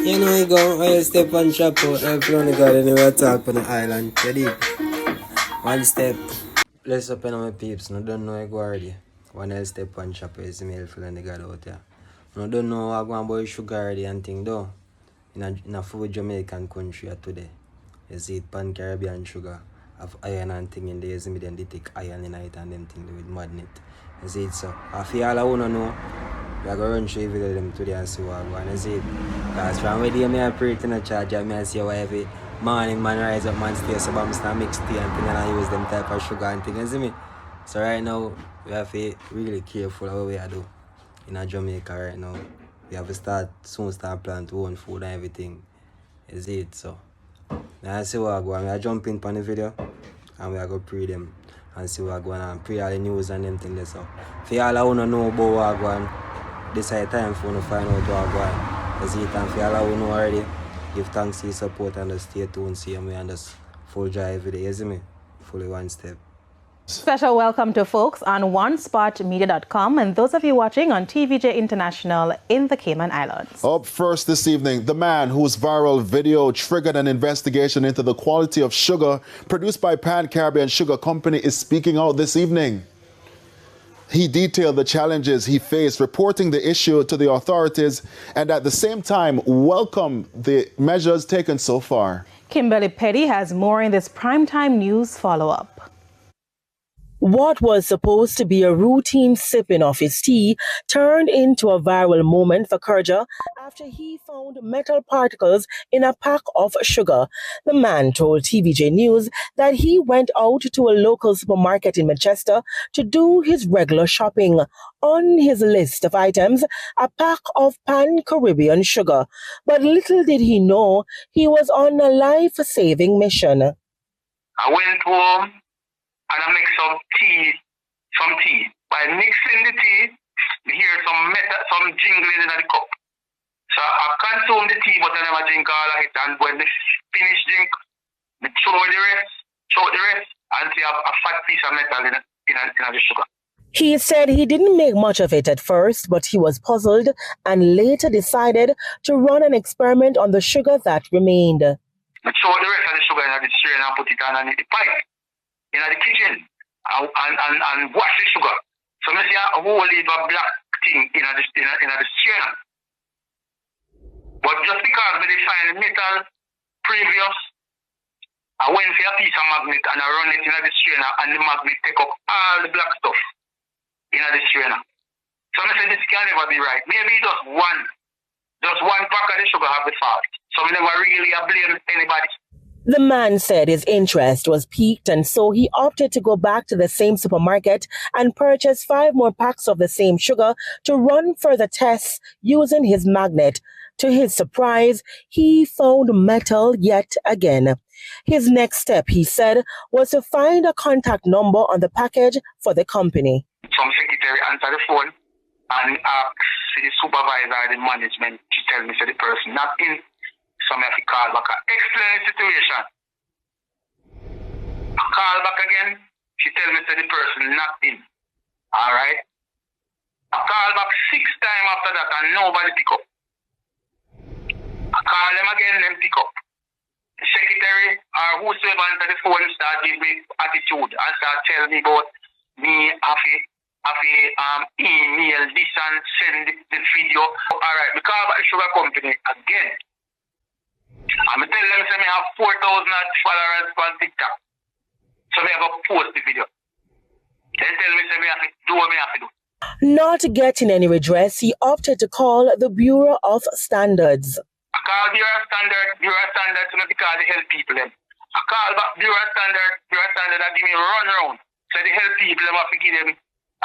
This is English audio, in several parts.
You know you go, I step on shop out, every only got anywhere talk on the island. You deep. One step. Bless up on my peeps, no don't know I go already. One else step on shop is email for the God out there. No don't know what go on about sugar already and thing though. In a full Jamaican country today. You see it pan Caribbean sugar. Have iron and thing in there, you then they take iron in it and them thing with magnet. You see it so. I feel all I wanna know. We are going to run through video them today and see what I'm going to see. Because from where I pray in a charge, I see how every morning man rise up, man stay so I'm start mix tea and thing and I use them type of sugar and thing, you see me? So right now, we have to be really careful how we are do in Jamaica right now. We have to soon start plant own food and everything. You see it so. Now I see what I go and we are jumping on the video and we are going to pray them and see what I go and pray all the news and them things so. For all I want to know about what I go and this is time for you to find out what I'm going. As you can feel all who know already, give thanks for your support and just stay tuned, see me and just full drive every day, you see me? Fully one step. Special welcome to folks on OneSpotMedia.com and those of you watching on TVJ International in the Cayman Islands. Up first this evening, the man whose viral video triggered an investigation into the quality of sugar produced by Pan Caribbean Sugar Company is speaking out this evening. He detailed the challenges he faced, reporting the issue to the authorities, and at the same time welcomed the measures taken so far. Kimberly Petty has more in this primetime news follow-up. What was supposed to be a routine sipping of his tea turned into a viral moment for Kurja after he found metal particles in a pack of sugar. The man told TVJ News that he went out to a local supermarket in Manchester to do his regular shopping. On his list of items, a pack of Pan-Caribbean sugar. But little did he know he was on a life-saving mission. I went home and I make some tea. By mixing the tea, you hear some jingling in the cup. So I consume the tea, but I never drink all of it. And when I finish drink, I throw the rest, and see a fat piece of metal in the sugar. He said he didn't make much of it at first, but he was puzzled and later decided to run an experiment on the sugar that remained. I throw the rest of the sugar in the strain and put it on the pipe in the kitchen and wash the sugar. So I see a whole heap of black thing in the strain. But just because we find metal previous, I went for a piece of magnet and I run it in the strainer and the magnet take up all the black stuff in the strainer. So I said this can never be right. Maybe just one pack of the sugar have the fault. So we never really blame anybody. The man said his interest was piqued and so he opted to go back to the same supermarket and purchase 5 more packs of the same sugar to run further tests using his magnet. To his surprise, he found metal yet again. His next step, he said, was to find a contact number on the package for the company. Some secretary answered the phone and asked the supervisor and the management to tell me the person not in. So I have to call back and explain the situation. I call back again, she tell me the person not in. Alright? I call back 6 times after that and nobody pick up. I call them again, them pick up. The secretary or whosoever answer the phone start give me attitude and start tell me about me have email this and send the video. Alright, we call back the sugar company again. I'm tell them say me have 4,000 followers on TikTok. So me have to post the video. They tell me say me have to do what me have to do. Not getting any redress, he opted to call the Bureau of Standards. I call Bureau of Standards because they help people them. I call back Bureau of Standards that give me a run round. So they help people them have to give them,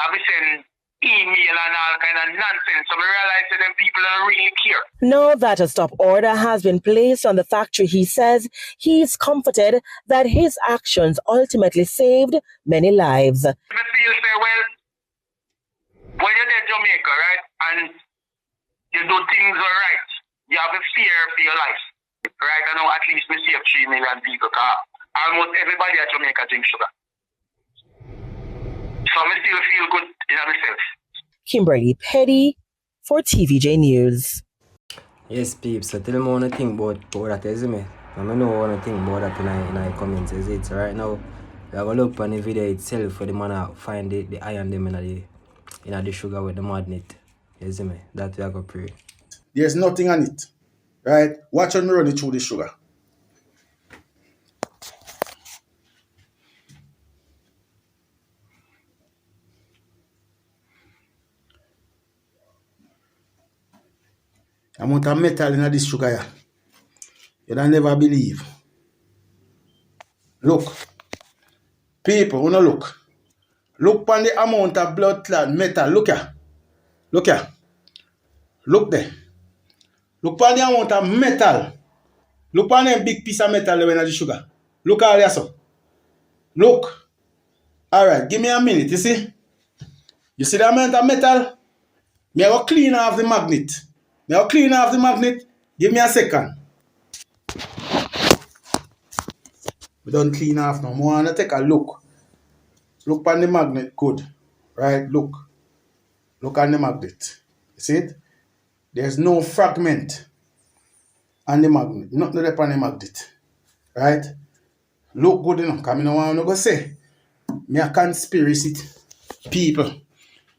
have to send email and all kind of nonsense. So I realize that them people don't really care. Now that a stop order has been placed on the factory, he says he is comforted that his actions ultimately saved many lives. I feel say, well, when you're in Jamaica, right, and you do things all right, you have a fear for your life. Right, I know at least we save 3 million people because almost everybody at Jamaica drink sugar. So I still feel good in myself. Kimberly Petty for TVJ News. Yes, peeps. So tell me what you think about that, you see me? I know what you think about that in the comments, is it? So right now, we have a look on the video itself for the man to find the iron them in the sugar with the magnet. You see me? That we are going to pray. There's nothing on it. Right? Watch when me run it through the sugar. Amount of metal in this sugar here. You don't never believe. Look. People, wanna look. Look on the amount of blood clot metal. Look here. Look here. Look there. Look on the amount of metal. Look on them big piece of metal in the sugar. Look all there, so. Look. Alright, give me a minute, you see? You see the amount of metal? Me I go clean off the magnet. Give me a second. We don't clean off now. I want to take a look. Look on the magnet good. Right? Look. Look on the magnet. You see it? There's no fragment on the magnet. Nothing there on the magnet. Right? Look good enough. Because I don't want to go say. Me a conspiracy people.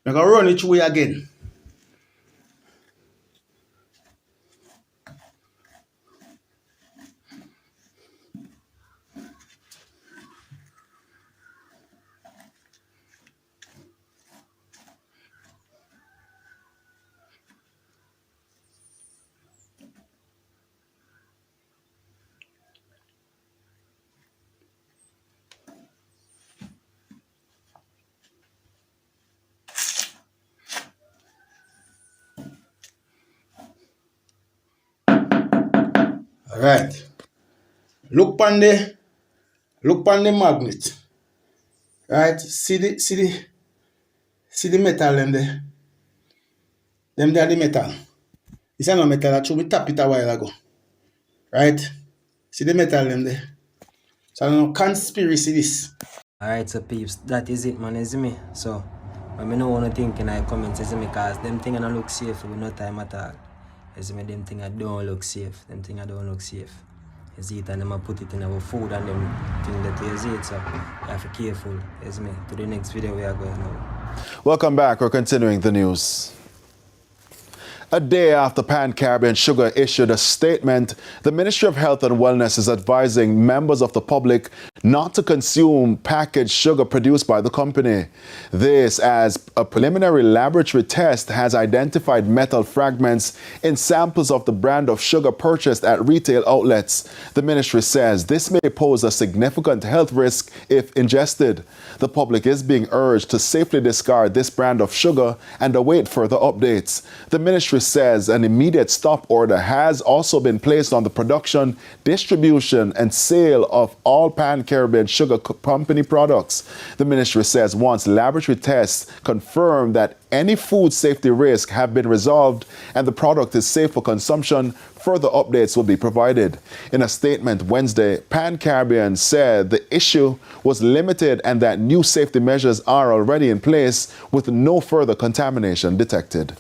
I'm going to run it through again. Alright. Look on the magnet. Right? See the metal them there. Them there the metal. This is not metal. I me tap it a while ago. Right? See the metal them there. So I don't know conspiracy this. Alright, so peeps, that is it, man, you see me? So, I know what you think in the comments, you see me? Because them things don't look safe with no time at all. You see me? Them things don't look safe. You see it, and them put it in our food and them things that you see it, so you have to be careful. You see me? To the next video we are going now. Welcome back. We're continuing the news. A day after Pan-Caribbean Sugar issued a statement, the Ministry of Health and Wellness is advising members of the public not to consume packaged sugar produced by the company. This as a preliminary laboratory test has identified metal fragments in samples of the brand of sugar purchased at retail outlets. The ministry says this may pose a significant health risk if ingested. The public is being urged to safely discard this brand of sugar and await further updates. The ministry says an immediate stop order has also been placed on the production, distribution, and sale of all Pan-Caribbean Sugar Company products. The ministry says once laboratory tests confirm that any food safety risks have been resolved and the product is safe for consumption, further updates will be provided. In a statement Wednesday, Pan-Caribbean said the issue was limited and that new safety measures are already in place with no further contamination detected.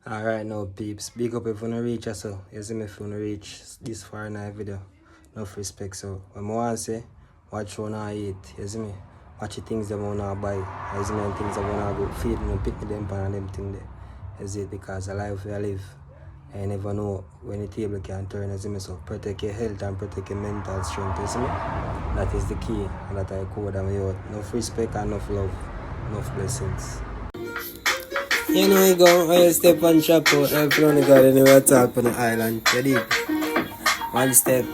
Alright now peeps, big up if you wanna reach us, so you see me if you wanna reach this far in the video. Enough respect, so what I want to say, watch what I eat, you see me? Watch the things that I wanna buy, you see me, and things that I wanna go feed and pick them pan and them things there. You see it, because the life we live, I never know when the table can turn, you see me, so protect your health and protect your mental strength, you see me? That is the key, and that I code them out. Enough respect and enough love, enough blessings. You know you go, I step and chop out everyone got anywhere talk on the island. You dig? One step.